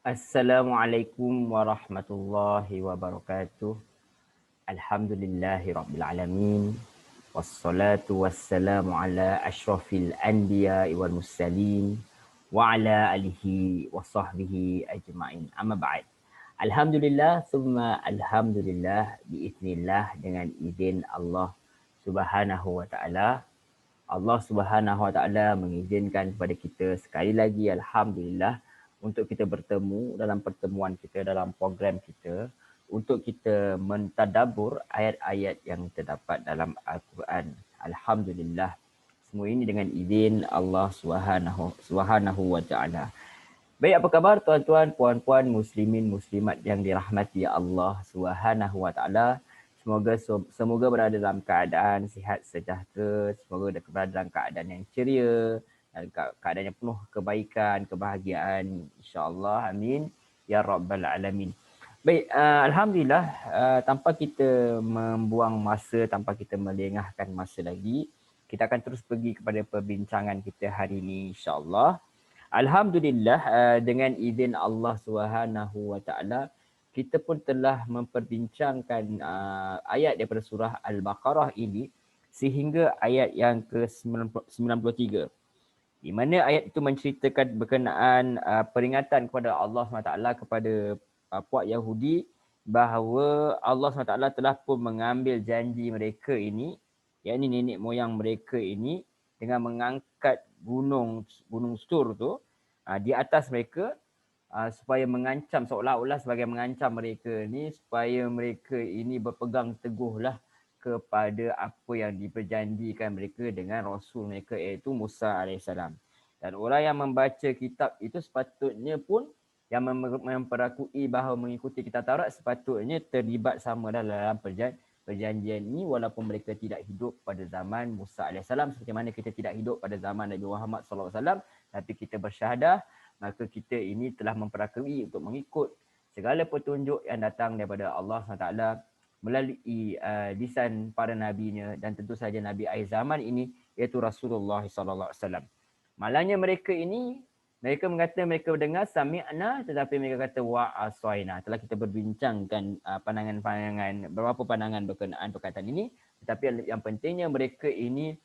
Assalamualaikum warahmatullahi wabarakatuh. Alhamdulillahi rabbil alamin. Wassalatu wassalamu ala asyrafil anbiya'i wal mursalin wa ala alihi wa sahbihi ajma'in. Amma ba'd. Alhamdulillah thumma alhamdulillah biiznillah dengan izin Allah Subhanahu wa taala. Allah Subhanahu Wa Taala mengizinkan kepada kita sekali lagi alhamdulillah untuk kita bertemu dalam pertemuan kita dalam program kita untuk kita mentadabbur ayat-ayat yang terdapat dalam Al-Quran. Alhamdulillah. Semua ini dengan izin Allah Subhanahu Wa Taala. Baik, apa khabar tuan-tuan, puan-puan, muslimin, muslimat yang dirahmati Allah Subhanahu Wa Taala? Semoga berada dalam keadaan sihat sejahtera, semoga berada dalam keadaan yang ceria, dan keadaan yang penuh kebaikan, kebahagiaan, insya-Allah. Amin ya rabbal alamin. Baik, alhamdulillah, tanpa kita membuang masa, tanpa kita melengahkan masa lagi, kita akan terus pergi kepada perbincangan kita hari ini, insya-Allah. Alhamdulillah, dengan izin Allah Subhanahu Wa Taala, kita pun telah memperbincangkan ayat daripada surah Al-Baqarah ini sehingga ayat yang ke-93. Di mana ayat itu menceritakan berkenaan peringatan kepada Allah SWT kepada puak Yahudi bahawa Allah SWT telah pun mengambil janji mereka ini, yakni nenek moyang mereka ini, dengan mengangkat gunung Sur tu di atas mereka supaya mengancam, seolah-olah sebagai mengancam mereka ni supaya mereka ini berpegang teguhlah kepada apa yang diperjanjikan mereka dengan Rasul mereka iaitu Musa AS. Dan orang yang membaca kitab itu sepatutnya pun yang memperakui bahawa mengikuti kitab Taurat sepatutnya terlibat sama dalam perjanjian ini walaupun mereka tidak hidup pada zaman Musa AS, seperti mana kita tidak hidup pada zaman Nabi Muhammad SAW, tapi kita bersyahadah maka kita ini telah memperakui untuk mengikut segala petunjuk yang datang daripada Allah SWT melalui lisan para nabinya dan tentu saja Nabi akhir zaman ini iaitu Rasulullah SAW. Malangnya mereka ini, mereka mengata mereka dengar sami'na tetapi mereka kata wa asaina. Telah kita berbincangkan pandangan-pandangan, beberapa pandangan berkenaan perkataan ini, tetapi yang pentingnya mereka ini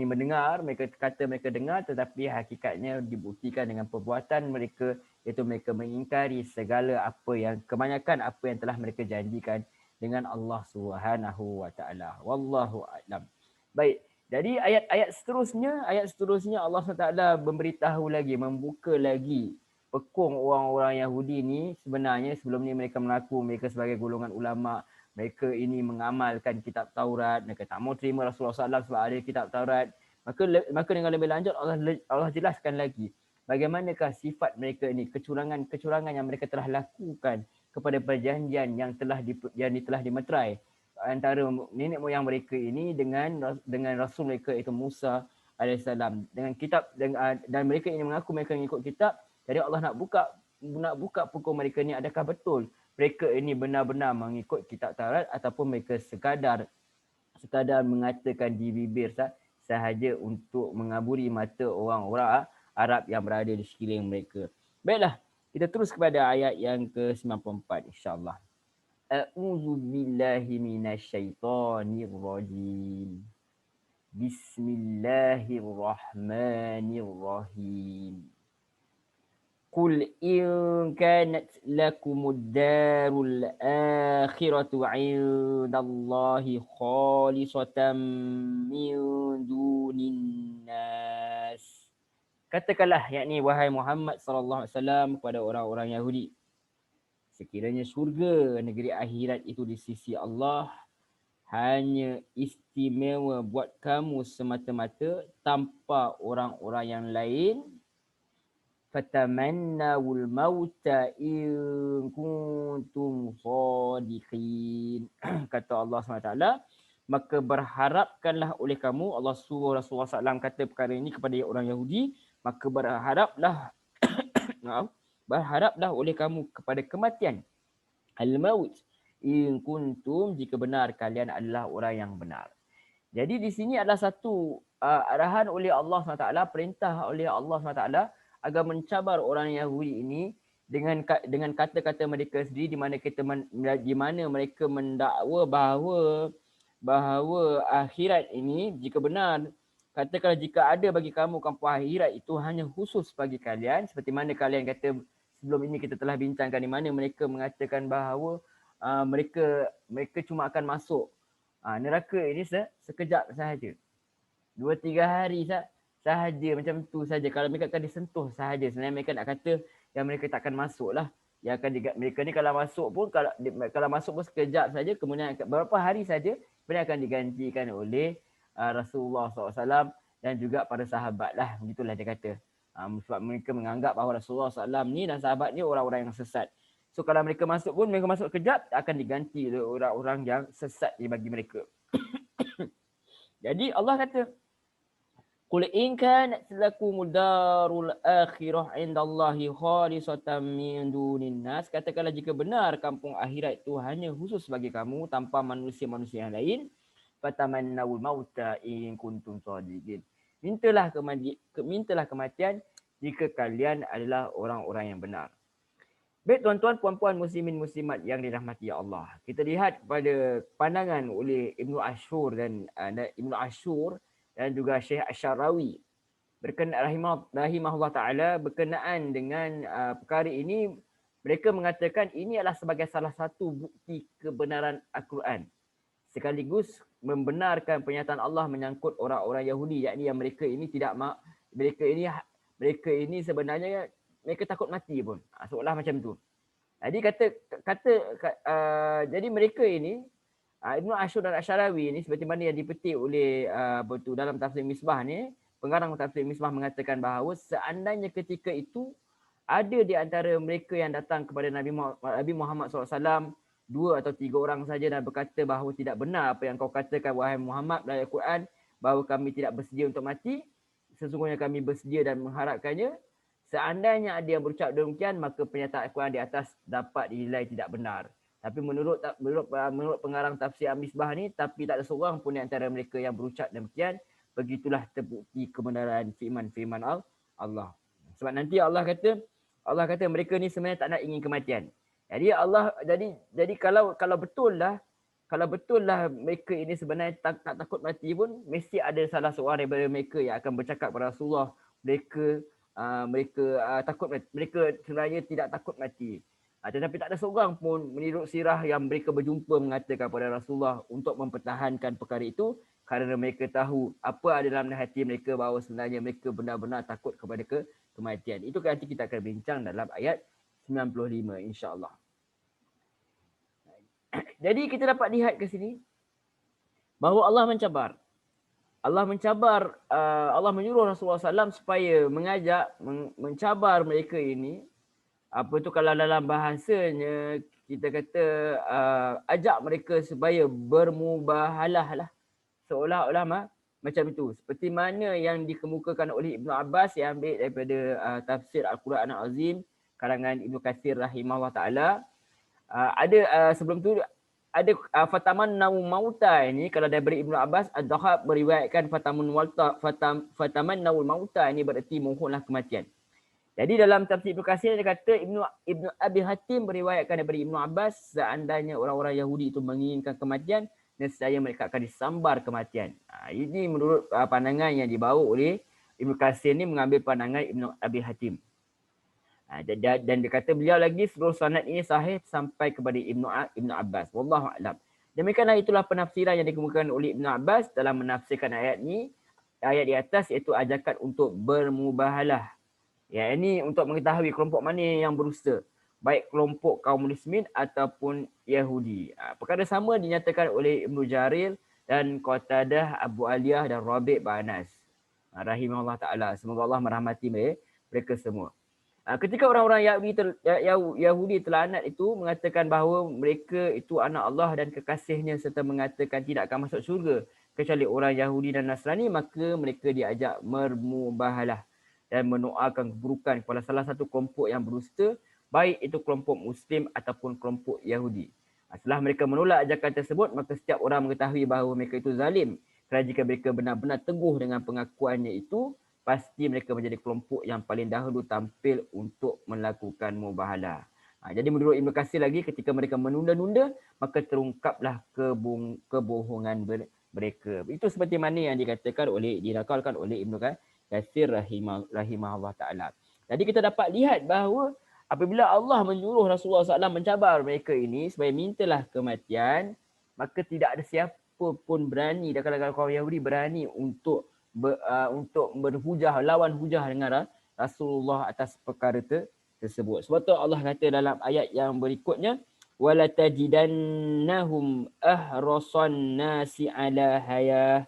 mendengar, mereka kata mereka dengar tetapi hakikatnya dibuktikan dengan perbuatan mereka iaitu mereka mengingkari segala apa yang kebanyakan apa yang telah mereka janjikan dengan Allah Subhanahu Wa Taala. Wallahu a'lam. Baik. Jadi ayat seterusnya Allah SWT memberitahu lagi, membuka lagi pekung orang-orang Yahudi ni. Sebenarnya sebelum ni mereka mengaku mereka sebagai golongan ulama, mereka ini mengamalkan kitab Taurat, mereka tak mau terima Rasulullah SAW sebab ada kitab Taurat. Maka dengan lebih lanjut Allah jelaskan lagi bagaimanakah sifat mereka ini, kecurangan yang mereka telah lakukan kepada perjanjian yang telah dimeterai antara nenek moyang mereka ini dengan rasul mereka iaitu Musa AS, dengan kitab dan mereka ini mengaku mereka mengikut kitab. Jadi Allah nak buka pokok mereka ni, adakah betul mereka ini benar-benar mengikut kitab Taurat ataupun mereka sekadar mengatakan di bibir sahaja untuk mengaburi mata orang-orang Arab yang berada di sekeliling mereka. Baiklah, kita terus kepada ayat yang ke-94 insya-Allah. A'udzu billahi minasyaitonir rajim. Bismillahirrahmanirrahim. Qul in kanat lakumud darul akhiratu 'indallahi khalisatan min dunin nas. Katakanlah, yakni wahai Muhammad sallallahu alaihi wasallam kepada orang-orang Yahudi, sekiranya syurga negeri akhirat itu di sisi Allah hanya istimewa buat kamu semata-mata tanpa orang-orang yang lain, fatamannawul mauta in kuntum sadiqin. Kata Allah SWT, maka berharapkanlah oleh kamu, Allah suruh Rasulullah SAW kata perkara ini kepada orang Yahudi, maka berharaplah oleh kamu kepada kematian, al-maut, in kuntum, jika benar kalian adalah orang yang benar. Jadi di sini adalah satu arahan oleh Allah SWT, perintah oleh Allah SWT agar mencabar orang Yahudi ini dengan kata-kata mereka sendiri, di mana mereka mendakwa bahawa akhirat ini jika benar, katakanlah jika ada bagi kamu kampung akhirat itu hanya khusus bagi kalian, seperti mana kalian kata sebelum ini kita telah bincangkan, di mana mereka mengatakan bahawa mereka cuma akan masuk neraka ini sekejap sahaja, 2-3 hari sahaja, macam tu saja. Kalau mereka akan disentuh sahaja, sebenarnya mereka nak kata yang mereka takkan masuk lah. Yang akan mereka ni kalau masuk pun kalau masuk pun sekejap saja, kemudian beberapa hari saja kemudian akan digantikan oleh Rasulullah SAW dan juga para sahabat lah. Begitulah dia kata. Sebab mereka menganggap bahawa Rasulullah SAW ni dan sahabat ni orang-orang yang sesat. So kalau mereka masuk pun, mereka masuk kejap akan diganti oleh orang-orang yang sesat ni bagi mereka. Jadi Allah kata, Qul in kanat lakumud darul akhirah indallahi khalisatan min dunin nas. Katakanlah jika benar kampung akhirat itu hanya khusus bagi kamu tanpa manusia-manusia yang lain, fatamannawul mauta in kuntum shadiqin. Mintalah kematian jika kalian adalah orang-orang yang benar. Baik tuan-tuan, puan-puan, muslimin muslimat yang dirahmati Allah. Kita lihat pada pandangan oleh Ibnu Ashur dan juga Syekh Asy-Syarawi rahimahullah taala berkenaan dengan perkara ini. Mereka mengatakan ini adalah sebagai salah satu bukti kebenaran Al-Quran, sekaligus membenarkan pernyataan Allah menyangkut orang-orang Yahudi, yakni yang mereka ini sebenarnya mereka takut mati pun, seolah macam tu. Jadi jadi mereka ini, Ibnu Ashur dan Asy-Syarawi ni, seperti mana yang dipetik oleh dalam tafsir Misbah ni, pengarang tafsir Misbah mengatakan bahawa seandainya ketika itu ada di antara mereka yang datang kepada Nabi Muhammad SAW 2 atau 3 orang saja dan berkata bahawa tidak benar apa yang kau katakan wahai Muhammad dalam Al-Quran, bahawa kami tidak bersedia untuk mati, sesungguhnya kami bersedia dan mengharapkannya. Seandainya ada yang berucap demikian, maka pernyataan Al-Quran di atas dapat dinilai tidak benar. Tapi menurut pengarang tafsir Misbah ni, tapi tak ada seorang pun di antara mereka yang berucap demikian. Begitulah terbukti kebenaran firman Allah. Sebab nanti Allah kata mereka ni sebenarnya tak nak ingin kematian. Jadi kalau betul lah mereka ini sebenarnya tak takut mati pun, mesti ada salah seorang daripada mereka yang akan bercakap kepada Rasulullah, mereka takut mati. Mereka sebenarnya tidak takut mati. Tetapi tak ada seorang pun menurut sirah yang mereka berjumpa mengatakan kepada Rasulullah untuk mempertahankan perkara itu, kerana mereka tahu apa ada dalam hati mereka bahawa sebenarnya mereka benar-benar takut kepada kematian. Itu nanti kita akan bincang dalam ayat 95 insya-Allah. Jadi kita dapat lihat ke sini bahawa Allah menyuruh Rasulullah SAW supaya mencabar mereka ini. Apa tu kalau dalam bahasanya kita kata ajak mereka supaya bermubahalah lah, seolah-olah macam itu. Seperti mana yang dikemukakan oleh Ibnu Abbas yang ambil daripada tafsir Al-Quran Al-Azim karangan Ibnu Katsir rahimahullah taala. Sebelum tu ada fatamannaw mauta ini, kalau daripada Ibnu Abbas, Ad-Dhahab meriwayatkan fatamannaw mauta ini bererti mohonlah kematian. Jadi dalam tafsir Ibnu Katsir dia kata Ibnu Abi Hatim meriwayatkan daripada Ibnu Abbas, seandainya orang-orang Yahudi itu menginginkan kematian, nescaya mereka akan disambar kematian. Ini menurut pandangan yang dibawa oleh Ibnu Katsir ni, mengambil pandangan Ibnu Abi Hatim. Dan dia kata beliau lagi seluruh sanad ini sahih sampai kepada Ibnu Abbas. Wallahu a'lam. Demikianlah itulah penafsiran yang dikemukakan oleh Ibnu Abbas dalam menafsirkan ayat di atas, iaitu ajakan untuk bermubahalah. Ya, ini untuk mengetahui kelompok mana yang berdusta, baik kelompok kaum muslimin ataupun Yahudi. Perkara sama dinyatakan oleh Ibnu Jarir dan Qatadah, Abu Aliyah dan Rabi' bin Anas rahimahullah taala. Semoga Allah merahmati mereka semua. Ketika orang-orang Yahudi terlaknat itu mengatakan bahawa mereka itu anak Allah dan kekasihnya, serta mengatakan tidak akan masuk syurga kecuali orang Yahudi dan Nasrani, maka mereka diajak bermubahalah dan mendoakan keburukan kepada salah satu kelompok yang berdusta, baik itu kelompok Muslim ataupun kelompok Yahudi. Setelah mereka menolak ajakan tersebut, maka setiap orang mengetahui bahawa mereka itu zalim. Kerana jika mereka benar-benar teguh dengan pengakuannya itu, pasti mereka menjadi kelompok yang paling dahulu tampil untuk melakukan mubahalah. Jadi menurut Ibn Katsir lagi, ketika mereka menunda-nunda, maka terungkaplah kebohongan mereka. Itu seperti mana yang dikatakan dinakalkan oleh Ibn Katsir rahimahullah ta'ala. Jadi kita dapat lihat bahawa apabila Allah menyuruh Rasulullah SAW mencabar mereka ini supaya mintalah kematian, maka tidak ada siapa pun berani, dan kalangan kaum Yahudi berani untuk berhujah, lawan hujah dengan Rasulullah atas perkara tersebut. Sebab tu Allah kata dalam ayat yang berikutnya, wala tajidannahum ahrasan nasi ala hayah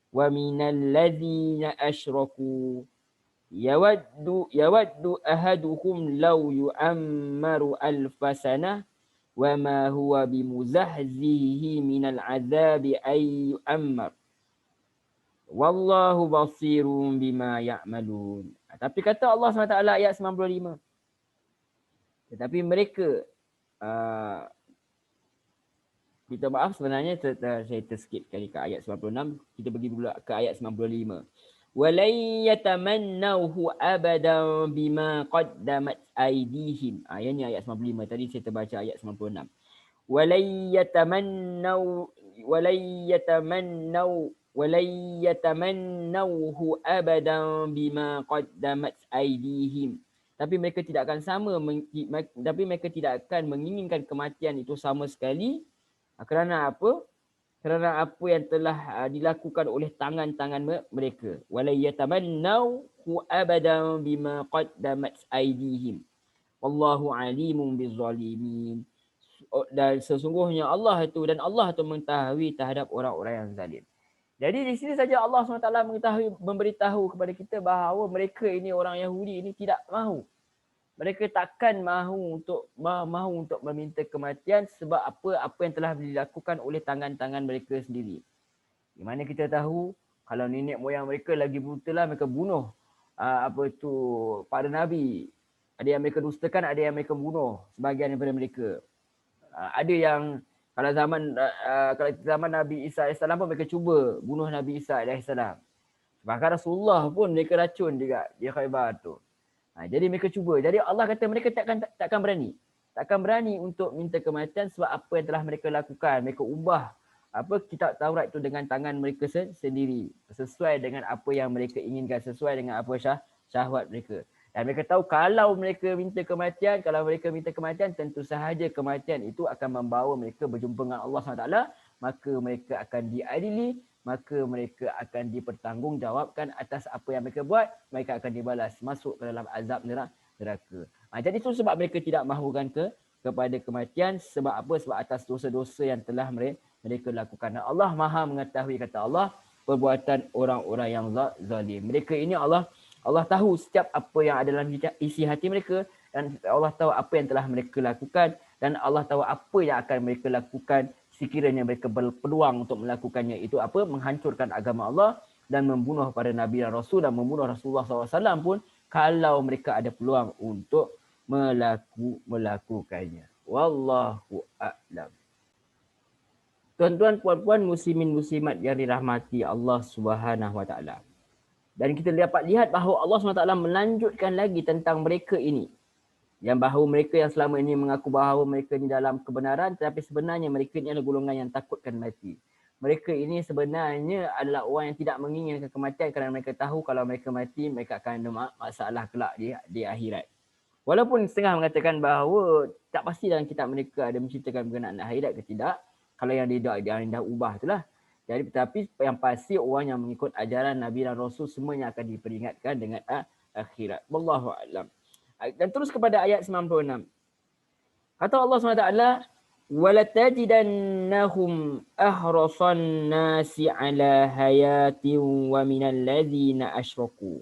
wa minal ladzina asyraku yawaddu ahaduhum law yu'ammaru alfasanah wa ma huwa bimuzahzihi minal azabi ay yu'ammar wallahu basirun bima ya'malun. Tapi kata Allah SWT ayat 95. Tetapi mereka minta maaf sebenarnya saya terskip kali ke ayat 96. Kita pergi dulu ke ayat 95. Walay yatamannawhu abadan bima qaddamat aydihim. Yang ni ayat 95. Tadi saya terbaca ayat 96. Walay yatamannawhu abadan bima qaddamat aydihim. Tapi mereka tidak akan menginginkan kematian itu sama sekali. Kerana apa? Kerana apa yang telah dilakukan oleh tangan-tangan mereka. Wala yatamannahu abadan bima qaddamat aydihim. Wallahu alimun bizzalimin. Dan sesungguhnya Allah itu mengetahui terhadap orang-orang yang zalim. Jadi di sini saja Allah SWT memberitahu kepada kita bahawa mereka ini, orang Yahudi ini, tidak mahu. Mereka takkan mahu untuk meminta kematian sebab apa yang telah dilakukan oleh tangan-tangan mereka sendiri. Di mana kita tahu kalau nenek moyang mereka lagi brutal, mereka bunuh para nabi. Ada yang mereka dustakan, ada yang mereka bunuh sebahagian daripada mereka. Ada yang kalau zaman Nabi Isa AS pun mereka cuba bunuh Nabi Isa AS. Bahkan Rasulullah pun mereka racun juga di Khaybar tu. Jadi mereka cuba. Jadi Allah kata mereka takkan berani. Takkan berani untuk minta kematian sebab apa yang telah mereka lakukan. Mereka ubah kitab Taurat itu dengan tangan mereka sendiri. Sesuai dengan apa yang mereka inginkan. Sesuai dengan apa syahwat mereka. Dan mereka tahu kalau mereka minta kematian, tentu sahaja kematian itu akan membawa mereka berjumpa dengan Allah SWT. Maka mereka akan diadili, maka mereka akan dipertanggungjawabkan atas apa yang mereka buat. Mereka akan dibalas masuk ke dalam azab neraka. Jadi itu sebab mereka tidak mahukan kepada kematian. Sebab apa? Sebab atas dosa-dosa yang telah mereka lakukan. Dan Allah Maha mengetahui, kata Allah, perbuatan orang-orang yang zalim. Mereka ini Allah tahu setiap apa yang ada dalam isi hati mereka, dan Allah tahu apa yang telah mereka lakukan, dan Allah tahu apa yang akan mereka lakukan sekiranya mereka berpeluang untuk melakukannya. Itu apa? Menghancurkan agama Allah dan membunuh para Nabi dan Rasul dan membunuh Rasulullah SAW pun kalau mereka ada peluang untuk melakukannya. Wallahu a'lam. Tuan-tuan, puan-puan, muslimin muslimat yang dirahmati Allah Subhanahu Wa Taala. Dan kita dapat lihat bahawa Allah SWT melanjutkan lagi tentang mereka ini. Yang bahawa mereka yang selama ini mengaku bahawa mereka ini dalam kebenaran, tetapi sebenarnya mereka ini adalah golongan yang takutkan mati. Mereka ini sebenarnya adalah orang yang tidak menginginkan kematian kerana mereka tahu kalau mereka mati, mereka akan ada masalah kelak di akhirat. Walaupun setengah mengatakan bahawa tak pasti dalam kitab mereka ada menceritakan berkenaan akhirat ke tidak. Kalau yang dia dah ubah itulah. Jadi tetapi yang pasti orang yang mengikut ajaran Nabi dan Rasul semuanya akan diperingatkan dengan akhirat. Wallahu a'lam. Dan terus kepada ayat 96. Kata Allah SWT, وَلَتَجِدَنَّهُمْ أَحْرَصَ النَّاسِ عَلَى حَيَاةٍ وَمِنَ الَّذِينَ أَشْرَكُوا.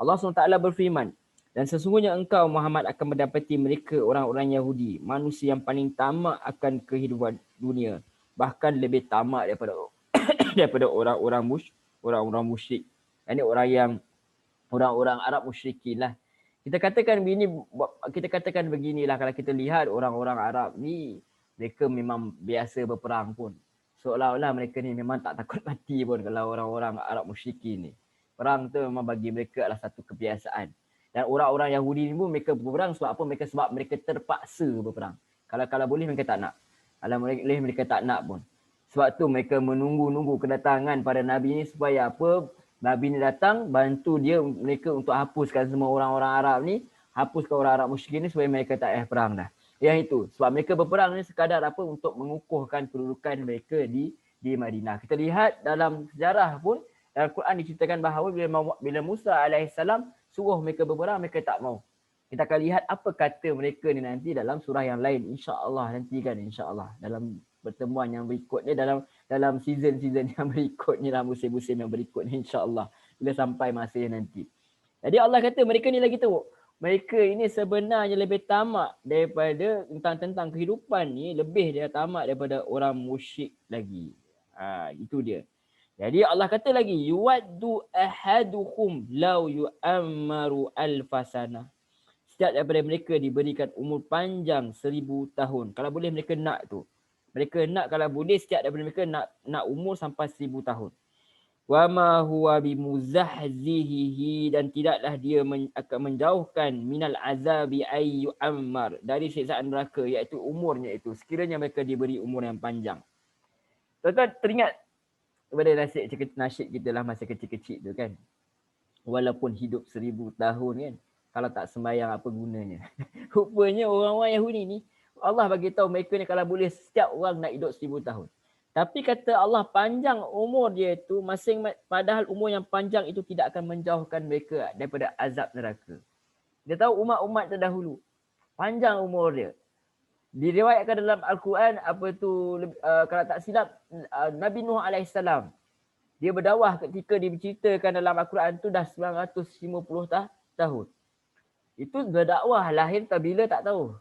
Allah SWT berfirman, dan sesungguhnya engkau Muhammad akan mendapati mereka orang-orang Yahudi, manusia yang paling tamak akan kehidupan dunia, bahkan lebih tamak daripada orang-orang musyrik. Ini orang-orang Arab musyrikin lah. Kita katakan beginilah, kalau kita lihat orang-orang Arab ni, mereka memang biasa berperang pun. Seolah-olah mereka ni memang tak takut mati pun kalau orang-orang Arab musyrikin ni. Perang tu memang bagi mereka adalah satu kebiasaan. Dan orang-orang Yahudi ni pun mereka berperang sebab apa? Sebab mereka terpaksa berperang. Kalau boleh mereka tak nak. Kalau boleh mereka tak nak pun. Sebab tu mereka menunggu-nunggu kedatangan pada Nabi ni supaya apa? Nabi ni datang bantu mereka untuk hapuskan semua orang-orang Arab ni, hapuskan orang Arab musyrik ni supaya mereka tak payah perang dah. Yang itu sebab mereka berperang ni sekadar apa? Untuk mengukuhkan kedudukan mereka di Madinah. Kita lihat dalam sejarah pun dalam Quran diceritakan bahawa bila Musa alaihissalam suruh mereka berperang, mereka tak mau. Kita akan lihat apa kata mereka ni nanti dalam surah yang lain, insya-Allah nanti kan, insya-Allah dalam pertemuan yang berikutnya, dalam season-season yang berikutnya, dalam musim-musim yang berikutnya, insya-Allah bila sampai masanya nanti. Jadi Allah kata mereka ni lagi teruk. Mereka ini sebenarnya lebih tamak daripada tentang kehidupan ni, lebih dia tamak daripada orang musyrik lagi. Itu dia. Jadi Allah kata lagi, yuwaddu ahadukum law yu'ammaru alfasana. Setiap daripada mereka diberikan umur panjang 1000 tahun. Kalau boleh mereka nak tu. Mereka nak kalau boleh setiap daripada mereka nak umur sampai 1000 tahun. Wa ma huwa bimuzahzihi, dan tidaklah dia akan menjauhkan minal azabi ay yu'ammar, dari siksaan neraka, iaitu umurnya itu. Sekiranya mereka diberi umur yang panjang. Tuan-tuan teringat kepada nasyid kita lah masa kecil-kecil tu kan. Walaupun hidup 1000 tahun kan, kalau tak sembahyang apa gunanya. Rupanya orang-orang Yahudi ni, Allah bagi tahu mereka ni kalau boleh setiap orang nak hidup 1000 tahun. Tapi kata Allah panjang umur dia tu, padahal umur yang panjang itu tidak akan menjauhkan mereka daripada azab neraka. Dia tahu umat-umat terdahulu panjang umur dia. Diriwayatkan dalam Al-Quran kalau tak silap Nabi Nuh alaihissalam, dia berdakwah ketika diceritakan dalam Al-Quran tu dah 950 tahun. Itu berdakwah, lahir tak bila tak tahu.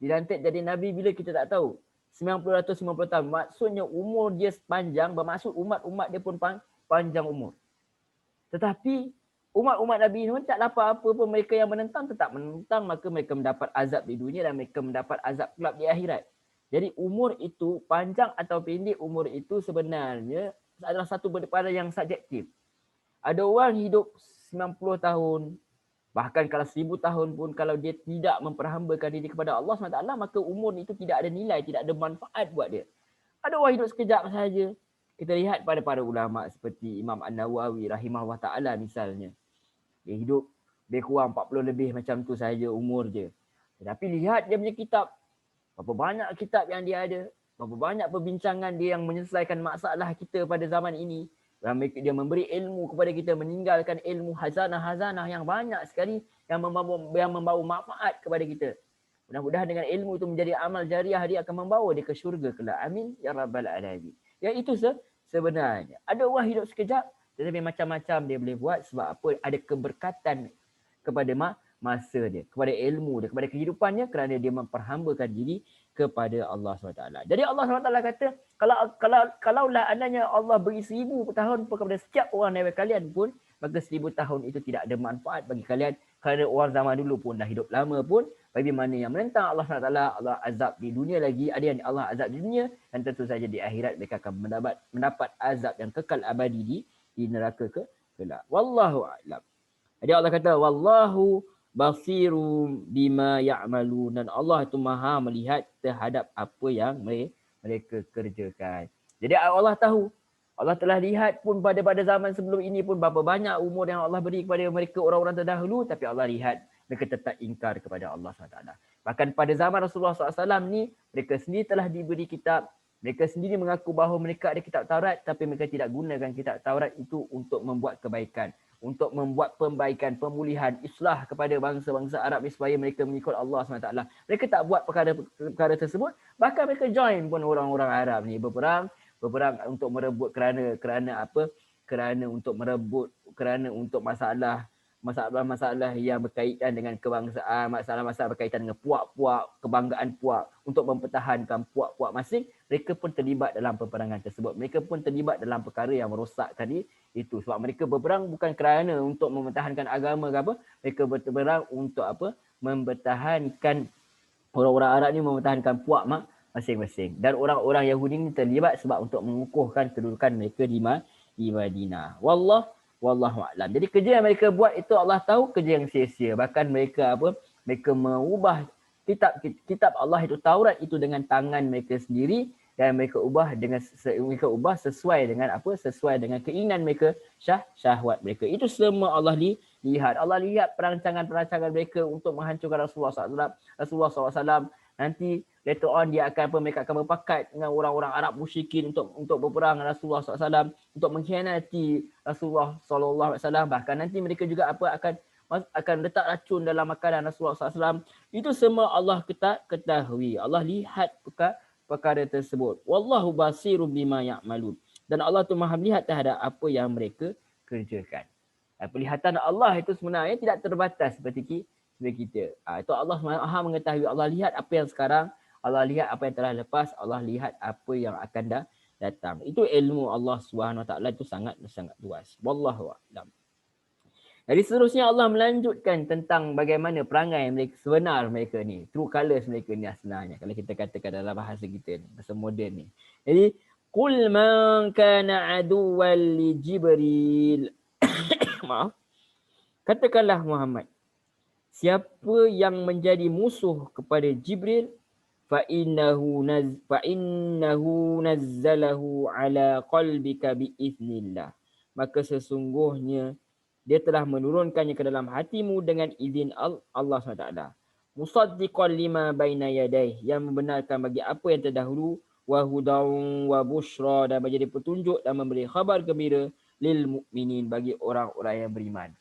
Dilantik jadi Nabi bila kita tak tahu. 950 tahun. Maksudnya umur dia sepanjang, bermaksud umat-umat dia pun panjang umur. Tetapi umat-umat Nabi Nuh tak dapat apa pun, mereka yang menentang tetap menentang, maka mereka mendapat azab di dunia dan mereka mendapat azab kelak di akhirat. Jadi umur itu, panjang atau pendek umur itu sebenarnya adalah satu perkara yang subjektif. Ada orang hidup 90 tahun, bahkan kalau 1000 tahun pun, kalau dia tidak memperhambakan diri kepada Allah SWT, maka umur itu tidak ada nilai, tidak ada manfaat buat dia. Ada orang hidup sekejap saja. Kita lihat pada para ulama seperti Imam An-Nawawi rahimahullah ta'ala misalnya. Dia hidup lebih kurang 40 lebih macam tu saja umur dia. Tetapi lihat dia punya kitab. Berapa banyak kitab yang dia ada. Berapa banyak perbincangan dia yang menyelesaikan masalah kita pada zaman ini. Dia memberi ilmu kepada kita, meninggalkan ilmu hazanah-hazanah yang banyak sekali yang membawa manfaat kepada kita. Mudah-mudahan dengan ilmu itu menjadi amal jariah, dia akan membawa dia ke syurga kelak. Amin ya rabbal alamin. Ya itu sebenarnya. Ada orang hidup sekejap tetapi macam-macam dia boleh buat sebab apa? Ada keberkatan kepada masa dia, kepada ilmu dia, kepada kehidupannya, kerana dia memperhambakan diri kepada Allah SWT. Jadi Allah SWT kata, kalaulah andainya Allah beri 1000 tahun kepada setiap orang daripada kalian pun, maka 1000 tahun itu tidak ada manfaat bagi kalian, kerana orang zaman dulu pun dah hidup lama pun, bagi mana yang menentang Allah SWT, Allah azab di dunia lagi, ada yang Allah azab di dunia, dan tentu saja di akhirat mereka akan mendapat azab yang kekal abadi di neraka kelak. Wallahu a'lam. Jadi Allah kata wallahu basirum bima ya'malun, dan Allah itu maha melihat terhadap apa yang mereka kerjakan. Jadi Allah tahu, Allah telah lihat pun pada zaman sebelum ini pun berapa banyak umur yang Allah beri kepada mereka orang-orang terdahulu, tapi Allah lihat mereka tetap ingkar kepada Allah SWT. Bahkan pada zaman Rasulullah SAW ni, mereka sendiri telah diberi kitab. Mereka sendiri mengaku bahawa mereka ada kitab Taurat, tapi mereka tidak gunakan kitab Taurat itu untuk membuat kebaikan, untuk membuat perbaikan, pemulihan, islah kepada bangsa-bangsa Arab ni supaya mereka mengikut Allah SWT. Mereka tak buat perkara tersebut. Bahkan mereka join pun orang-orang Arab ni berperang untuk merebut kerana apa? Kerana untuk merebut, kerana untuk masalah yang berkaitan dengan kebangsaan, masalah-masalah berkaitan dengan puak-puak, kebanggaan puak, untuk mempertahankan puak-puak masing, mereka pun terlibat dalam peperangan tersebut. Mereka pun terlibat dalam perkara yang merosak tadi itu. Sebab mereka berperang bukan kerana untuk mempertahankan agama ke apa, mereka berperang untuk apa? Mempertahankan, orang-orang Arab ni mempertahankan puak masing-masing. Dan orang-orang Yahudi ni terlibat sebab untuk mengukuhkan kedudukan mereka di Madinah. Wallah Wallahu a'lam. Jadi kerja yang mereka buat itu Allah tahu kerja yang sia-sia. Bahkan mereka mereka mengubah kitab Allah itu Taurat itu dengan tangan mereka sendiri, dan mereka ubah sesuai dengan sesuai dengan keinginan mereka, syahwat mereka. Itu semua Allah lihat. Allah lihat perancangan mereka untuk menghancurkan Rasulullah SAW. Nanti later on dia akan mereka akan berpakat dengan orang-orang Arab musyrikin untuk berperang dengan Rasulullah SAW, untuk mengkhianati Rasulullah SAW. Bahkan nanti mereka juga akan letak racun dalam makanan Rasulullah SAW. Itu semua Allah ketahui. Allah lihat perkara tersebut. Wallahu basirun bima ya'malun. Dan Allah tu Maha melihat terhadap apa yang mereka kerjakan. Penglihatan Allah itu sebenarnya tidak terbatas seperti kita. Itu Allah Maha mengetahui. Allah lihat apa yang sekarang, Allah lihat apa yang telah lepas, Allah lihat apa yang akan datang. Itu ilmu Allah SWT itu sangat luas. Wallahu a'lam. Jadi seterusnya Allah melanjutkan tentang bagaimana perangai sebenar mereka ni. True colours mereka ni sebenarnya. Kalau kita katakan dalam bahasa kita ni, bahasa moden ni. Jadi, Qul man kana aduwwan li Jibril. Maaf. Katakanlah Muhammad, siapa yang menjadi musuh kepada Jibril, fa innahu nazzalahu ala qalbika biiznillah. Maka sesungguhnya dia telah menurunkannya ke dalam hatimu dengan izin Allah SWT. Musaddiqan lima baina yadayh, yang membenarkan bagi apa yang terdahulu, wa hudaw wa bushra, dan menjadi petunjuk dan memberi khabar gembira lil mukminin, bagi orang-orang yang beriman.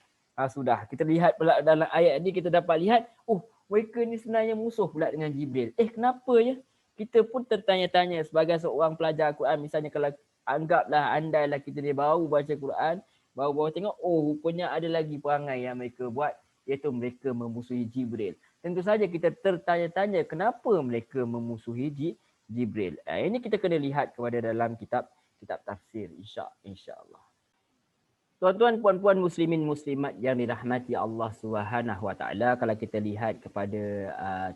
Sudah kita lihat pula dalam ayat ni, kita dapat lihat mereka ni sebenarnya musuh pula dengan Jibril. Kenapa ya? Kita pun tertanya-tanya sebagai seorang pelajar Quran. Misalnya kalau anggaplah andailah kita ni baru baca Quran, baru tengok, rupanya ada lagi perangai yang mereka buat, iaitu mereka memusuhi Jibril. Tentu saja kita tertanya-tanya kenapa mereka memusuhi Jibril. Ini kita kena lihat kepada dalam kitab tafsir, insya-Allah. Tuan-tuan, puan-puan, muslimin, muslimat yang dirahmati Allah SWT, kalau kita lihat kepada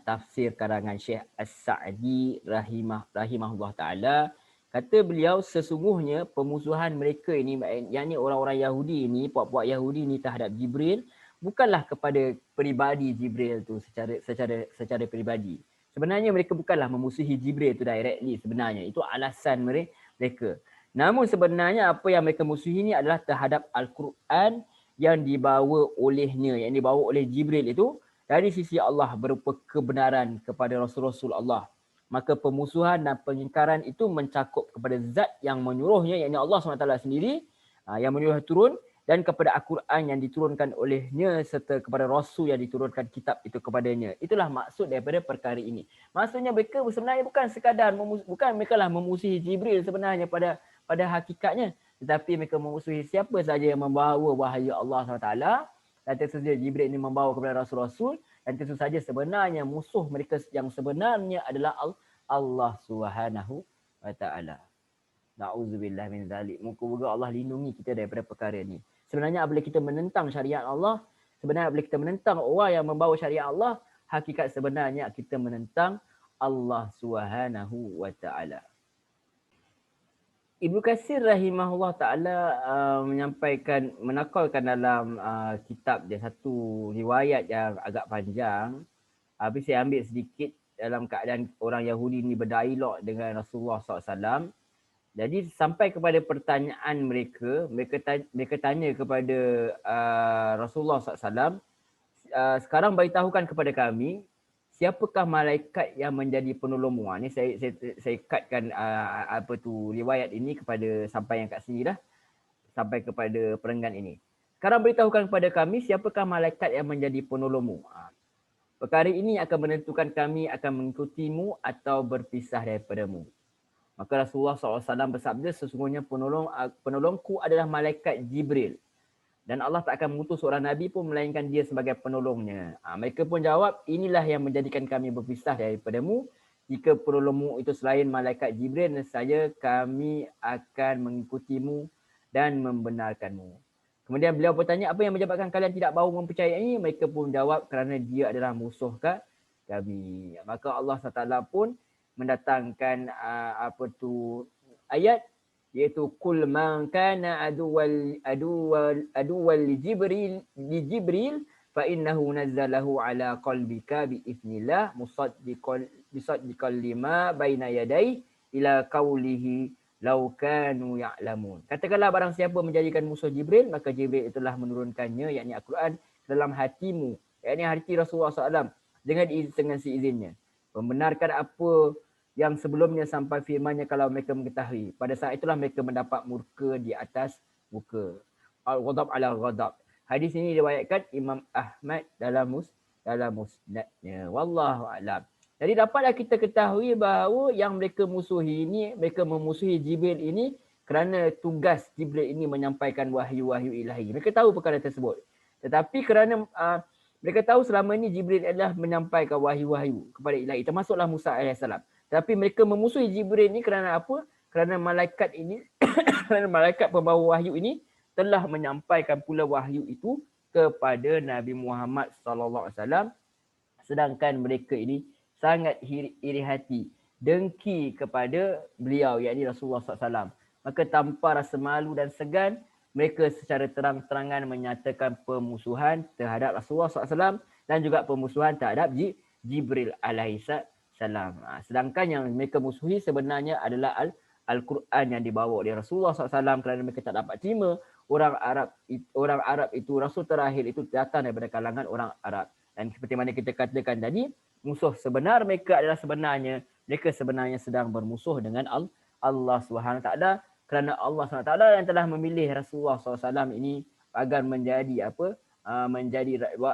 tafsir karangan Syekh As-Sa'di rahimahullah ta'ala, kata beliau, sesungguhnya pemusuhan mereka ini, yakni orang-orang Yahudi ini, puak-puak Yahudi ini terhadap Jibril, bukanlah kepada peribadi Jibril tu secara peribadi. Sebenarnya mereka bukanlah memusuhi Jibril tu directly sebenarnya. Itu alasan mereka. Namun sebenarnya apa yang mereka musuhi ini adalah terhadap Al-Quran yang dibawa olehnya, yang dibawa oleh Jibril itu dari sisi Allah berupa kebenaran kepada Rasul-Rasul Allah. Maka pemusuhan dan pengingkaran itu mencakup kepada zat yang menyuruhnya, yakni Allah SWT sendiri yang menyuruh turun, dan kepada Al-Quran yang diturunkan olehnya, serta kepada Rasul yang diturunkan kitab itu kepadanya. Itulah maksud daripada perkara ini. Maksudnya mereka sebenarnya bukan sekadar bukan mereka lah memusuhi Jibril sebenarnya pada hakikatnya, tetapi mereka memusuhi siapa saja yang membawa wahyu Allah SWT, dan tentu saja Jibril ini membawa kepada Rasul-Rasul, dan tentu saja sebenarnya musuh mereka yang sebenarnya adalah Allah SWT. Na'udzubillah min zalik. Moga-moga Allah lindungi kita daripada perkara ini. Sebenarnya apabila kita menentang syariat Allah, sebenarnya apabila kita menentang orang yang membawa syariat Allah, hakikat sebenarnya kita menentang Allah SWT. Ibnu Katsir rahimahullah ta'ala menakalkan dalam kitab dia satu riwayat yang agak panjang. Habis saya ambil sedikit dalam keadaan orang Yahudi ni berdialog dengan Rasulullah SAW. Jadi sampai kepada pertanyaan mereka tanya kepada Rasulullah SAW, sekarang beritahukan kepada kami, siapakah malaikat yang menjadi penolongmu? Ini saya katkan riwayat ini kepada sampai yang kat sini dah, sampai kepada perenggan ini. Sekarang beritahukan kepada kami, siapakah malaikat yang menjadi penolongmu? Perkara ini akan menentukan kami akan mengikutimu atau berpisah daripadamu. Maka Rasulullah SAW bersabda, sesungguhnya penolongku adalah malaikat Jibril. Dan Allah tak akan mengutus seorang Nabi pun melainkan dia sebagai penolongnya. Mereka pun jawab, inilah yang menjadikan kami berpisah daripadamu. Jika penolongmu itu selain malaikat Jibril, nescaya kami akan mengikutimu dan membenarkanmu. Kemudian beliau bertanya, apa yang menyebabkan kalian tidak mahu mempercayai? Mereka pun jawab, kerana dia adalah musuh kami. Maka Allah SWT pun mendatangkan ayat iaitu kul man kana aduwal li Jibril fa innahu nazzalahu ala qalbika bi idznillah musaddiqan lima baina yadayhi ila qawlihi law kanu ya'lamun. Katakanlah barang siapa menjadikan musuh Jibril, maka Jibril itulah menurunkannya, yakni Al-Quran, dalam hatimu, yakni hati Rasulullah SAW, dengan seizinnya. Membenarkan apa yang sebelumnya sampai firmannya kalau mereka mengetahui. Pada saat itulah mereka mendapat murka di atas muka. Al-ghadab ala ghadab. Hadis ini diriwayatkan Imam Ahmad dalam musnadnya. Wallahu a'lam. Jadi dapatlah kita ketahui bahawa yang mereka musuhi ini, mereka memusuhi Jibril ini kerana tugas Jibril ini menyampaikan wahyu-wahyu ilahi. Mereka tahu perkara tersebut. Tetapi kerana mereka tahu selama ini Jibril adalah menyampaikan wahyu-wahyu kepada ilahi. Termasuklah Musa AS. Tapi mereka memusuhi Jibril ini kerana apa? Kerana malaikat ini, kerana malaikat pembawa wahyu ini telah menyampaikan pula wahyu itu kepada Nabi Muhammad SAW. Sedangkan mereka ini sangat iri hati, dengki kepada beliau, yakni Rasulullah SAW. Maka tanpa rasa malu dan segan, mereka secara terang-terangan menyatakan pemusuhan terhadap Rasulullah SAW dan juga pemusuhan terhadap Jibril alaihissalam. Sedangkan yang mereka musuhi sebenarnya adalah Al-Quran yang dibawa oleh Rasulullah SAW, kerana mereka tak dapat terima orang Arab itu, Rasul terakhir itu datang daripada kalangan orang Arab. Dan seperti mana kita katakan tadi, musuh sebenar mereka adalah mereka sebenarnya sedang bermusuh dengan Allah SWT, kerana Allah SWT yang telah memilih Rasulullah SAW ini agar menjadi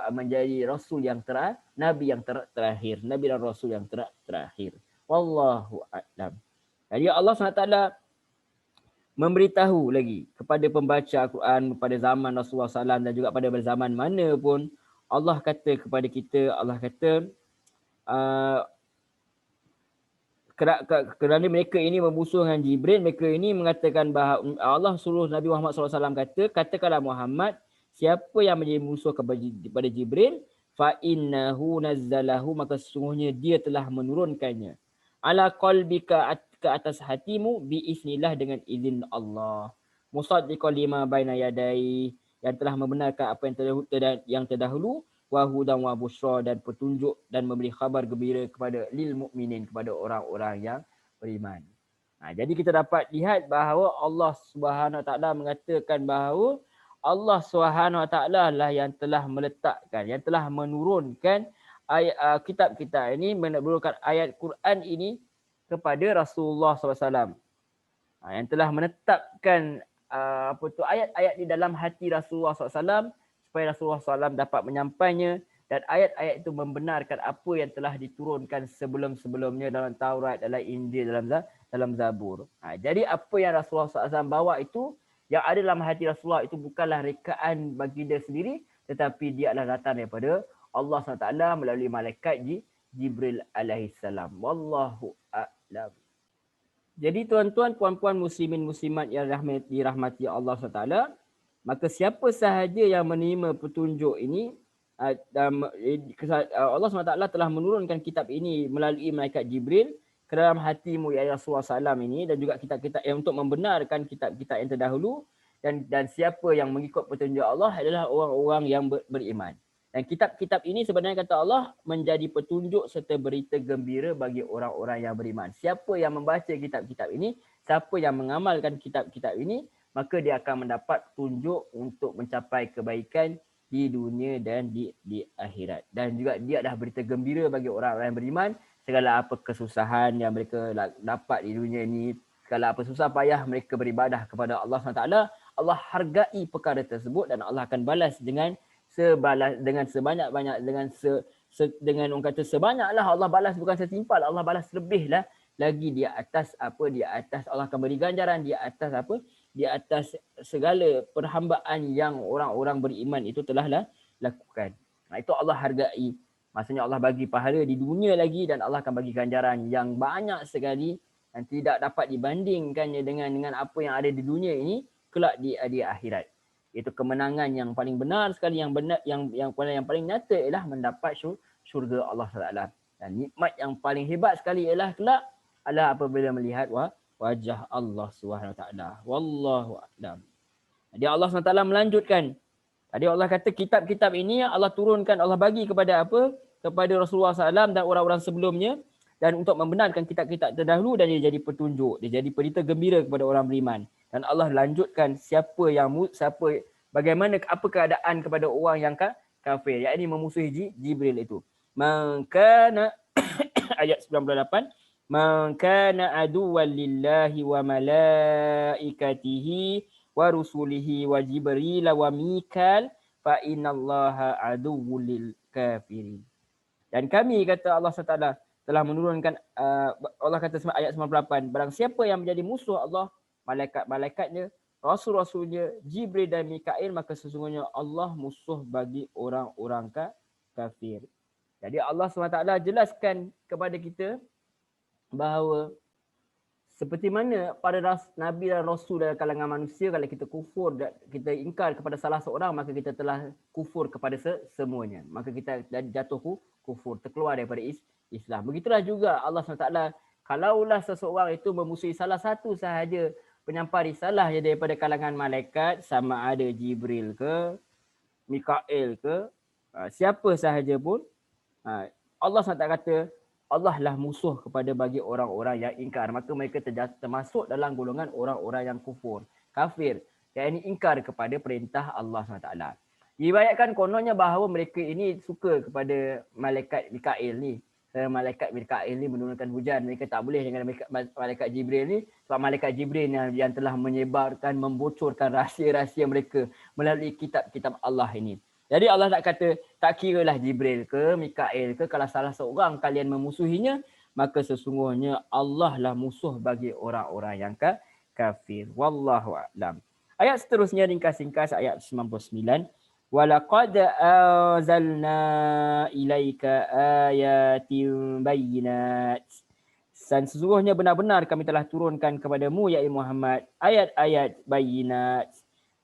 menjadi Rasul yang Nabi yang terakhir, Nabi dan Rasul yang terakhir. Wallahu a'lam. Jadi Allah SWT memberitahu lagi kepada pembaca Al-Quran pada zaman Rasulullah SAW dan juga pada zaman mana pun, Allah kata kepada kita, Allah kata kerana mereka ini bermusuh dengan Jibril, mereka ini mengatakan bahawa Allah suruh Nabi Muhammad SAW katakanlah Muhammad, siapa yang menjadi musuh kepada Jibril, fa innahu nazzalahu, maka sesungguhnya dia telah menurunkannya, ala qalbika, ke atas hatimu, biiznillah, dengan izin Allah, musaddiqan lima baina yadai, yang telah membenarkan apa yang terdahulu, wa hudan wa busyra, dan petunjuk dan memberi khabar gembira kepada lil mukminin, kepada orang-orang yang beriman. Jadi kita dapat lihat bahawa Allah Subhanahu Wa Taala mengatakan bahawa Allah Subhanahu Wa Taala lah yang telah meletakkan, yang telah menurunkan kitab kita ini, menurunkan ayat Quran ini kepada Rasulullah SAW. Yang telah menetapkan ayat-ayat di dalam hati Rasulullah SAW supaya Rasulullah SAW dapat menyampaikannya, dan ayat-ayat itu membenarkan apa yang telah diturunkan sebelum-sebelumnya dalam Taurat, dalam Injil, dalam Zabur. Jadi apa yang Rasulullah SAW bawa itu, yang ada dalam hati Rasulullah itu bukanlah rekaan bagi dia sendiri, tetapi dia adalah datang daripada Allah SWT melalui malaikat Jibril alaihissalam. Wallahu a'lam. Jadi tuan-tuan, puan-puan, muslimin, muslimat yang dirahmati Allah SWT, maka siapa sahaja yang menerima petunjuk ini, Allah SWT telah menurunkan kitab ini melalui malaikat Jibril ke dalam hatimu, ya Rasulullah SAW ini, dan juga kitab-kitab yang untuk membenarkan kitab-kitab yang terdahulu, dan siapa yang mengikut petunjuk Allah adalah orang-orang yang beriman. Dan kitab-kitab ini sebenarnya kata Allah menjadi petunjuk serta berita gembira bagi orang-orang yang beriman. Siapa yang membaca kitab-kitab ini, siapa yang mengamalkan kitab-kitab ini, maka dia akan mendapat petunjuk untuk mencapai kebaikan di dunia dan di akhirat. Dan juga dia adalah berita gembira bagi orang-orang yang beriman. Segala apa kesusahan yang mereka dapat di dunia ini, segala apa susah payah mereka beribadah kepada Allah SWT, Allah hargai perkara tersebut, dan Allah akan balas dengan sebanyak-banyak, dengan orang kata sebanyaklah Allah balas, bukan setimpal, Allah balas lebihlah lagi di atas Allah akan beri ganjaran di atas segala perhambaan yang orang-orang beriman itu telah lakukan. Itu Allah hargai. Maksudnya Allah bagi pahala di dunia lagi, dan Allah akan bagi ganjaran yang banyak sekali dan tidak dapat dibandingkannya dengan apa yang ada di dunia ini kelak di akhirat. Itu kemenangan yang paling benar sekali, yang paling nyata ialah mendapat syurga Allah SWT. Dan nikmat yang paling hebat sekali ialah kelak adalah apabila melihat wajah Allah Subhanahu Wa Taala. Wallahu a'lam. Jadi Allah SWT melanjutkan. Tadi Allah kata kitab-kitab ini Allah turunkan, Allah bagi kepada apa? Kepada Rasulullah SAW dan orang-orang sebelumnya, dan untuk membenarkan kitab-kitab terdahulu, dan dia jadi petunjuk, dia jadi berita gembira kepada orang beriman. Dan Allah lanjutkan bagaimana apa keadaan kepada orang yang kafir, yakni memusuhi Jibril itu. Maka ayat 98, man kana aduwwan lillahi wa malaikatihi wa rusulihi wa jibril wa mikal fa innallaha aduwwul lil kafirin. Dan kami, kata Allah SWT, telah menurunkan Allah kata ayat 98, barang siapa yang menjadi musuh Allah, malaikat-malaikatnya, rasul-rasulnya, Jibril dan Mikail, maka sesungguhnya Allah musuh bagi orang-orang kafir. Jadi Allah SWT jelaskan kepada kita bahawa seperti mana pada Nabi dan Rasul dalam kalangan manusia, kalau kita kufur, kita ingkar kepada salah seorang, maka kita telah kufur kepada semuanya. Maka kita jatuh kufur, terkeluar daripada Islam. Begitulah juga Allah SWT, kalaulah seseorang itu memusuhi salah satu sahaja penyampai risalah daripada kalangan malaikat, sama ada Jibril ke, Mikail ke, siapa sahaja pun, Allah SWT kata, Allah lah musuh kepada bagi orang-orang yang ingkar. Maka mereka termasuk dalam golongan orang-orang yang kafir, yang ini ingkar kepada perintah Allah SWT. Diriwayatkan kononnya bahawa mereka ini suka kepada malaikat Mikail ni. Kerana malaikat Mikail ni menurunkan hujan. Mereka tak boleh dengan malaikat Jibril ni. Sebab malaikat Jibril yang telah menyebarkan, membocorkan rahsia-rahsia mereka melalui kitab-kitab Allah ini. Jadi Allah tak kata, tak kiralah Jibril ke, Mikail ke, kalau salah seorang kalian memusuhinya, maka sesungguhnya Allah lah musuh bagi orang-orang yang kafir. Wallahu a'lam. Ayat seterusnya ringkas-ringkas, ayat 99. Walaqad anzalna ilaika ayatin bayyinat. Dan sesungguhnya benar-benar kami telah turunkan kepadamu, ya Muhammad, ayat-ayat bayyinat.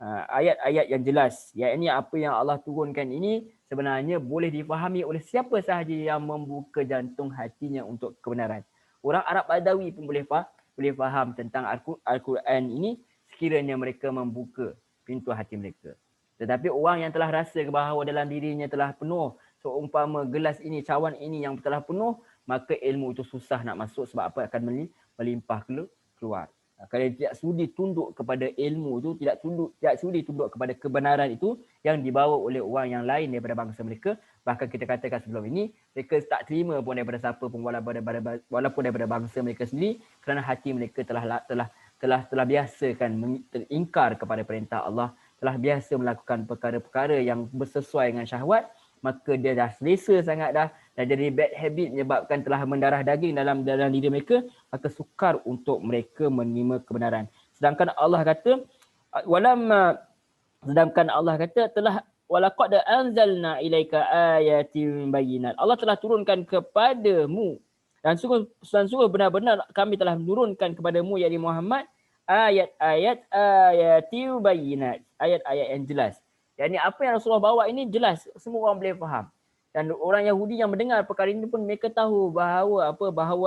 Ayat-ayat yang jelas, yakni apa yang Allah turunkan ini sebenarnya boleh difahami oleh siapa sahaja yang membuka jantung hatinya untuk kebenaran. Orang Arab Badawi pun boleh faham tentang Al-Quran ini sekiranya mereka membuka pintu hati mereka. Tetapi orang yang telah rasa bahawa dalam dirinya telah penuh, seumpama gelas ini, cawan ini yang telah penuh, maka ilmu itu susah nak masuk, sebab apa? Akan melimpah keluar. Kalau tidak sudi tunduk kepada ilmu itu, tidak sudi tunduk kepada kebenaran itu yang dibawa oleh orang yang lain daripada bangsa mereka, bahkan kita katakan sebelum ini, mereka tak terima pun daripada siapa pun, walaupun daripada bangsa mereka sendiri, kerana hati mereka telah biasakan ingkar kepada perintah Allah, telah biasa melakukan perkara-perkara yang bersesuai dengan syahwat, maka dia dah selesa sangat dah, dan jadi bad habit menyebabkan telah mendarah daging dalam diri mereka, maka sukar untuk mereka menerima kebenaran. Sedangkan Allah kata telah walaqad anzalna ilaika ayatin bayyinat. Allah telah turunkan kepadamu, dan sungguh benar-benar kami telah menurunkan kepadamu, yakni Muhammad, ayatin bayyinat, ayat-ayat yang jelas. Yani apa yang Rasulullah bawa ini jelas, semua orang boleh faham. Dan orang Yahudi yang mendengar perkara ini pun mereka tahu bahawa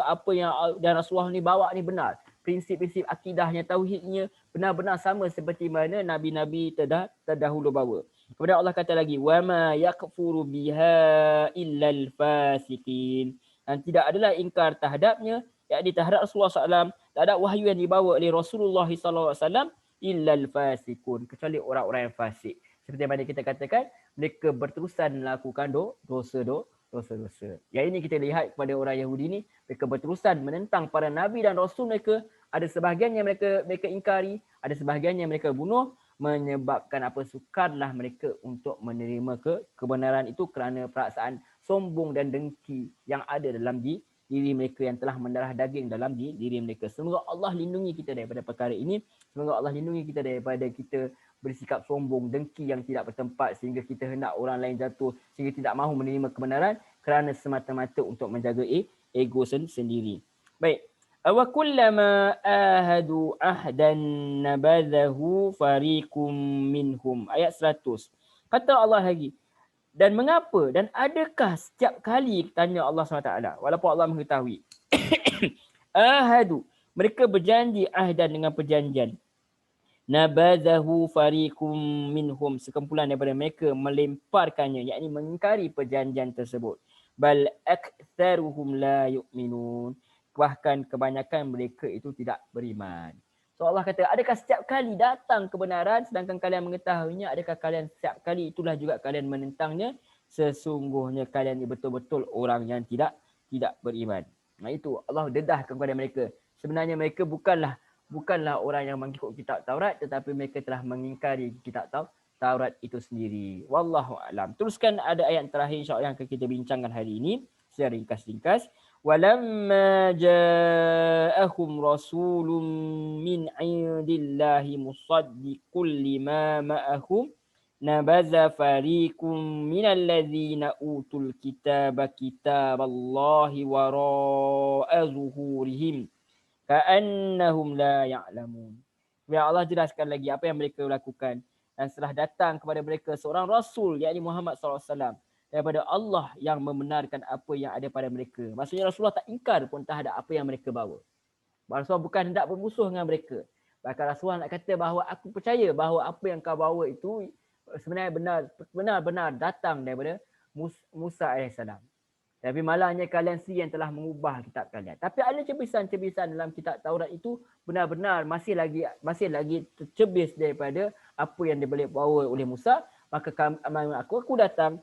apa yang Rasulullah ni bawa ni benar. Prinsip-prinsip akidahnya, tauhidnya benar-benar sama seperti mana nabi-nabi terdahulu bawa. Kemudian Allah kata lagi, wa ma yakfuru biha illal fasiqin. Dan tidak adalah ingkar terhadapnya, yakni terhadap Rasulullah SAW, terhadap wahyu yang dibawa oleh Rasulullah SAW, illal fasiqun, kecuali orang-orang yang fasik. Seperti mana kita katakan, mereka berterusan melakukan dosa-dosa. Yang ini kita lihat kepada orang Yahudi ni, mereka berterusan menentang para nabi dan rasul mereka. Ada sebahagian yang mereka ingkari, ada sebahagian yang mereka bunuh, menyebabkan sukarlah mereka untuk menerima kebenaran itu kerana perasaan sombong dan dengki yang ada dalam diri mereka, yang telah mendarah daging dalam diri mereka. Semoga Allah lindungi kita daripada perkara ini. Semoga Allah lindungi kita daripada kita bersikap sombong, dengki yang tidak bertempat, sehingga kita hendak orang lain jatuh, sehingga tidak mahu menerima kebenaran kerana semata-mata untuk menjaga ego sendiri. Baik. Wa kullama ahadu ahdan nabadhahu fariqum minhum. Ayat 100. Kata Allah lagi, dan mengapa dan adakah setiap kali, tanya Allah SWT, walaupun Allah mengetahui, ahadu, Mereka berjanji ahdan dengan perjanjian. Nabadahu fariqum minhum, sekumpulan daripada mereka melemparkannya, yakni mengingkari perjanjian tersebut. Bal aktsaruhum la yu'minun, bahkan kebanyakan mereka itu tidak beriman. So Allah kata, adakah setiap kali datang kebenaran sedangkan kalian mengetahuinya, adakah kalian setiap kali itulah juga kalian menentangnya? Sesungguhnya kalian ini betul-betul orang yang tidak beriman. Nah itu Allah dedah kepada mereka. Sebenarnya mereka bukanlah orang yang mengikut kitab Taurat, tetapi mereka telah mengingkari kitab Taurat itu sendiri. Wallahu a'lam. Teruskan ada ayat terakhir insya-Allah yang akan kita bincangkan hari ini secara ringkas-ringkas. Walamma ja'ahum rasulun min 'indillahi musaddiqul lima ma'ahum nabaza fariqum minal ladzina utul kitaba kitaballahi wara'a zuhurihim ka'annahum la ya'lamun. Ya Allah jelaskan lagi apa yang mereka lakukan. Dan setelah datang kepada mereka seorang Rasul, yakni Muhammad SAW, daripada Allah yang membenarkan apa yang ada pada mereka. Maksudnya Rasulullah tak ingkar pun terhadap apa yang mereka bawa. Rasulullah bukan hendak bermusuh dengan mereka. Bahkan Rasulullah nak kata bahawa aku percaya bahawa apa yang kau bawa itu sebenarnya benar-benar datang daripada Musa AS. Tapi malangnya kalian sendiri yang telah mengubah kitab kalian. Tapi ada cebisan-cebisan dalam kitab Taurat itu benar-benar masih lagi tercebis daripada apa yang boleh bawa oleh Musa. Maka aku datang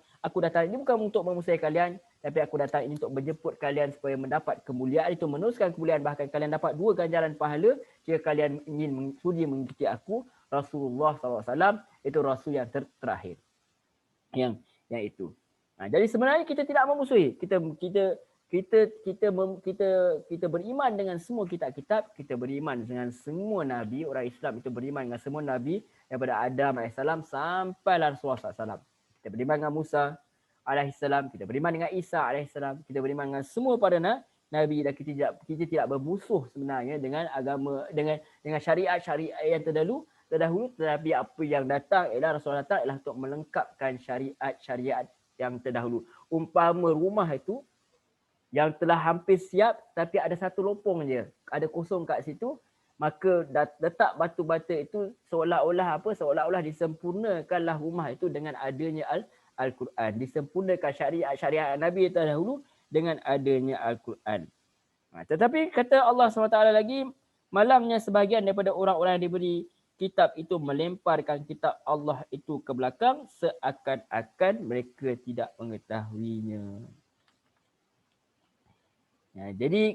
ini bukan untuk memusuhi kalian, tapi aku datang ini untuk menjemput kalian supaya mendapat kemuliaan, itu meneruskan kemuliaan, bahkan kalian dapat 2 ganjaran pahala jika kalian ingin sudi mengikuti aku, Rasulullah SAW, itu Rasul yang terakhir. Yang itu. Jadi sebenarnya kita tidak memusuhi. Kita beriman dengan semua kitab-kitab, kita beriman dengan semua nabi. Orang Islam itu beriman dengan semua nabi daripada Adam AS sampai Rasulullah SAW. Kita beriman dengan Musa AS, kita beriman dengan Isa AS, kita beriman dengan semua para nabi, dan kita tidak bermusuh sebenarnya dengan agama, dengan syariat-syariat yang terdahulu, tetapi apa yang datang ialah Rasulullah datang ialah untuk melengkapkan syariat-syariat yang terdahulu. Umpama rumah itu yang telah hampir siap tapi ada satu lopong je, ada kosong kat situ, maka letak batu bata itu seolah-olah disempurnakanlah rumah itu dengan adanya Al-Quran. Disempurnakan syariat Nabi terdahulu dengan adanya Al-Quran. Tetapi kata Allah SWT lagi, malangnya sebahagian daripada orang-orang yang diberi kitab itu melemparkan kitab Allah itu ke belakang seakan-akan mereka tidak mengetahuinya. Jadi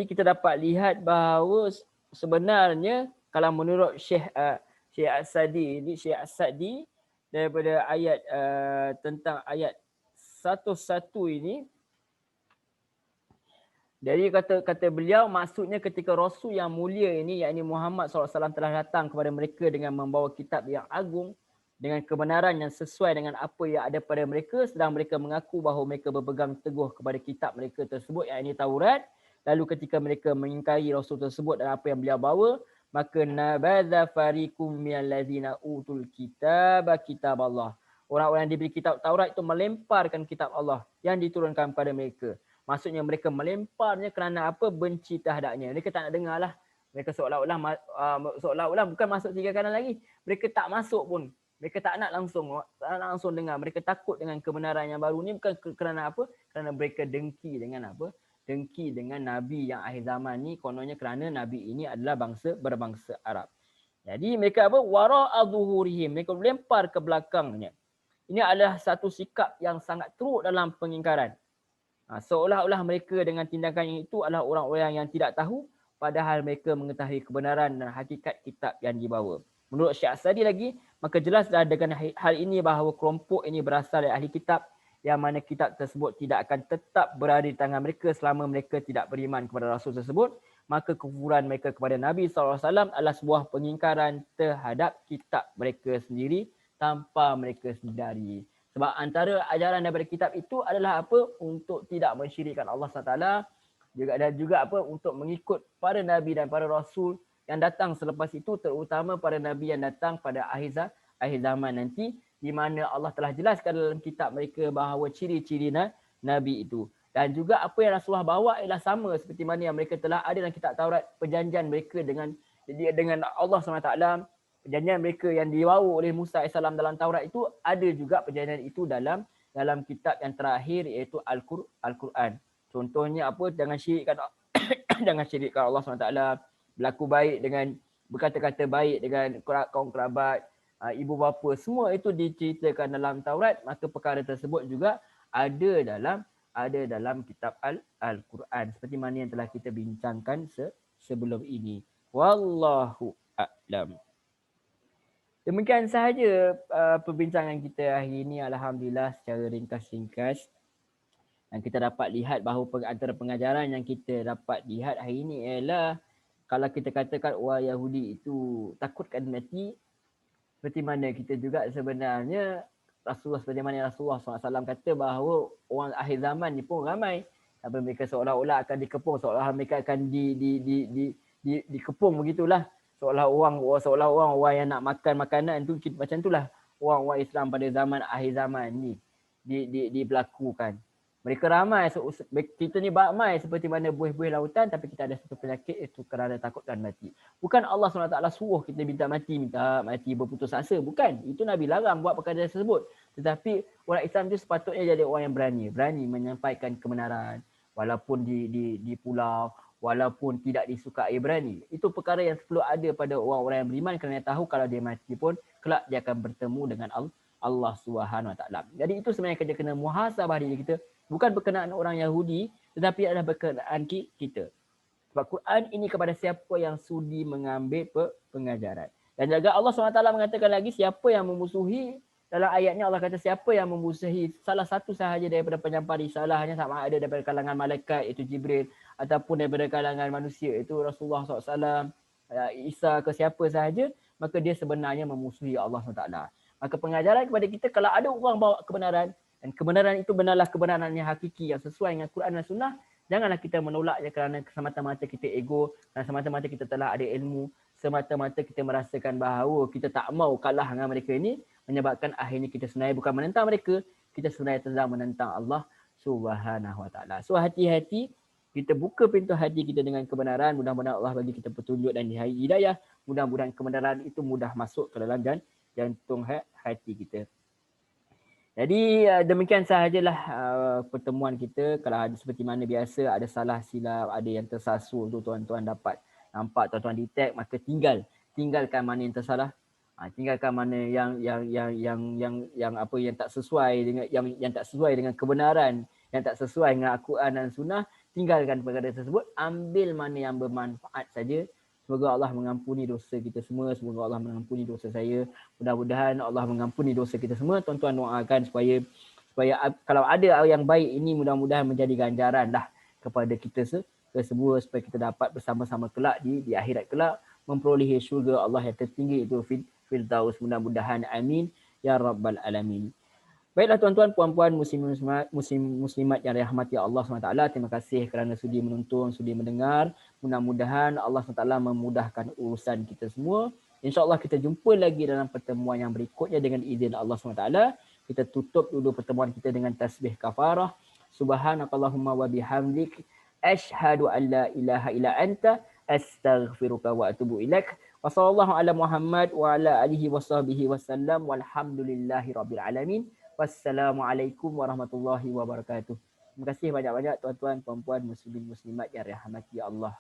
kita dapat lihat bahawa sebenarnya kalau menurut Syekh As-Sa'di daripada ayat tentang ayat 11 ini, jadi kata beliau, maksudnya ketika Rasul yang mulia ini, yakni Muhammad SAW telah datang kepada mereka dengan membawa kitab yang agung, dengan kebenaran yang sesuai dengan apa yang ada pada mereka, sedang mereka mengaku bahawa mereka berpegang teguh kepada kitab mereka tersebut, yakni Taurat. Lalu ketika mereka mengingkari Rasul tersebut dan apa yang beliau bawa, maka nabadha fariqum minal ladzina utul kitaba kitab Allah. Orang-orang yang diberi kitab Taurat itu melemparkan kitab Allah yang diturunkan pada mereka. Maksudnya mereka melemparnya kerana apa? Benci terhadapnya. Mereka tak nak dengar lah. Mereka seolah-olah bukan masuk 3 kanan lagi. Mereka tak masuk pun. Mereka tak nak langsung dengar. Mereka takut dengan kebenaran yang baru ni, bukan kerana apa? Kerana mereka dengki dengan apa? Dengki dengan Nabi yang akhir zaman ni, kononnya kerana Nabi ini adalah berbangsa Arab. Jadi mereka apa? Wara'a zuhurihim. Mereka lempar ke belakangnya. Ini adalah satu sikap yang sangat teruk dalam pengingkaran. Seolah-olah mereka dengan tindakan itu adalah orang-orang yang tidak tahu, padahal mereka mengetahui kebenaran dan hakikat kitab yang dibawa. Menurut Syekh As-Sa'di lagi, maka jelaslah dengan hal ini bahawa kelompok ini berasal dari ahli kitab, yang mana kitab tersebut tidak akan tetap berada di tangan mereka selama mereka tidak beriman kepada Rasul tersebut. Maka kekufuran mereka kepada Nabi SAW adalah sebuah pengingkaran terhadap kitab mereka sendiri tanpa mereka sedari. Sebab antara ajaran daripada kitab itu adalah apa? Untuk tidak mensyirikkan Allah SWT, juga apa? Untuk mengikut para Nabi dan para Rasul yang datang selepas itu, terutama para Nabi yang datang pada akhir zaman nanti, di mana Allah telah jelaskan dalam kitab mereka bahawa ciri-ciri Nabi itu. Dan juga apa yang Rasulullah bawa ialah sama seperti mana yang mereka telah ada dalam kitab Taurat, perjanjian mereka dengan Allah SWT. Perjanjian mereka yang dibawa oleh Musa AS dalam Taurat itu ada juga perjanjian itu dalam kitab yang terakhir iaitu Al-Quran. Contohnya apa? Jangan syirikkan jangan syirikkan Allah SWT, berlaku baik dengan berkata-kata baik dengan kaum kerabat, ibu bapa, semua itu diceritakan dalam Taurat. Maka perkara tersebut juga ada dalam kitab Al-Quran seperti mana yang telah kita bincangkan sebelum ini. Wallahu a'lam. Demikian sahaja perbincangan kita hari ini, alhamdulillah, secara ringkas-ringkas. Dan kita dapat lihat bahawa antara pengajaran yang kita dapat lihat hari ini ialah kalau kita katakan orang Yahudi itu takutkan mati, seperti mana kita juga sebenarnya seperti mana Rasulullah SAW kata bahawa orang akhir zaman ni pun ramai. Sampai mereka seolah-olah akan dikepung, seolah mereka akan dikepung begitulah. Seolah orang yang nak makan makanan tu macam itulah orang-orang Islam pada zaman akhir zaman ni diberlakukan. Mereka ramai, kita ni ramai seperti mana buih-buih lautan, tapi kita ada satu penyakit, itu kerana takutkan mati. Bukan Allah SWT suruh kita minta mati berputus asa, bukan. Itu Nabi larang buat perkara tersebut. Tetapi orang Islam itu sepatutnya jadi orang yang berani menyampaikan kebenaran, walaupun di pulau, walaupun tidak disukai, berani. Itu perkara yang perlu ada pada orang-orang yang beriman, kerana tahu kalau dia mati pun kelak dia akan bertemu dengan Allah SWT. Jadi itu sebenarnya kita kena muhasabah diri kita, bukan berkenaan orang Yahudi, tetapi adalah berkenaan kita. Sebab Quran ini kepada siapa yang sudi mengambil pengajaran. Dan juga Allah SWT mengatakan lagi, siapa yang memusuhi, dalam ayatnya Allah kata siapa yang memusuhi salah satu sahaja daripada penyampai risalahnya, sama ada daripada kalangan malaikat iaitu Jibril, ataupun daripada kalangan manusia iaitu Rasulullah SAW, Isa ke siapa sahaja, maka dia sebenarnya memusuhi Allah SWT. Maka pengajaran kepada kita, kalau ada orang bawa kebenaran, dan kebenaran itu benarlah kebenaran yang hakiki, yang sesuai dengan Quran dan Sunnah, janganlah kita menolaknya kerana semata-mata kita ego, dan semata-mata kita telah ada ilmu, semata-mata kita merasakan bahawa kita tak mau kalah dengan mereka ini, menyebabkan akhirnya kita sebenarnya bukan menentang mereka, kita sebenarnya sedang menentang Allah Subhanahu Wa Taala. So hati-hati, kita buka pintu hati kita dengan kebenaran, mudah-mudahan Allah bagi kita petunjuk dan hidayah, mudah-mudahan kebenaran itu mudah masuk ke dalam jantung hati kita. Jadi demikian sahajalah pertemuan kita. Kalau ada seperti mana biasa ada salah silap, ada yang tersasul tu tuan-tuan dapat nampak, tuan-tuan detect, maka tinggalkan mana yang tersalah. Tinggalkan mana yang apa yang tak sesuai dengan yang tak sesuai dengan kebenaran, yang tak sesuai dengan Al-Quran dan Sunnah, tinggalkan perkara tersebut, ambil mana yang bermanfaat saja. Semoga Allah mengampuni dosa kita semua. Semoga Allah mengampuni dosa saya. Mudah-mudahan Allah mengampuni dosa kita semua. Tuan-tuan doakan supaya kalau ada yang baik ini, mudah-mudahan menjadi ganjaran dah kepada kita semua, supaya kita dapat bersama-sama kelak di akhirat kelak memperolehi syurga Allah yang tertinggi, itu Firdaus. Mudah-mudahan amin ya rabbal alamin. Baiklah tuan-tuan, puan-puan, muslimat yang dirahmati Allah SWT, terima kasih kerana sudi menonton, sudi mendengar. Mudah-mudahan Allah SWT memudahkan urusan kita semua. InsyaAllah kita jumpa lagi dalam pertemuan yang berikutnya dengan izin Allah SWT. Kita tutup dulu pertemuan kita dengan tasbih kafarah. Subhanakallahumma wa bihamdik, ashhadu an la ilaha illa anta, astaghfiruka wa atubu ilaik. Wa sallallahu ala Muhammad wa ala alihi wa sahbihi wasallam, walhamdulillahi rabbil alamin. Wassalamualaikum warahmatullahi wabarakatuh. Terima kasih banyak-banyak tuan-tuan, puan-puan, muslimin, muslimat yang dirahmati Allah.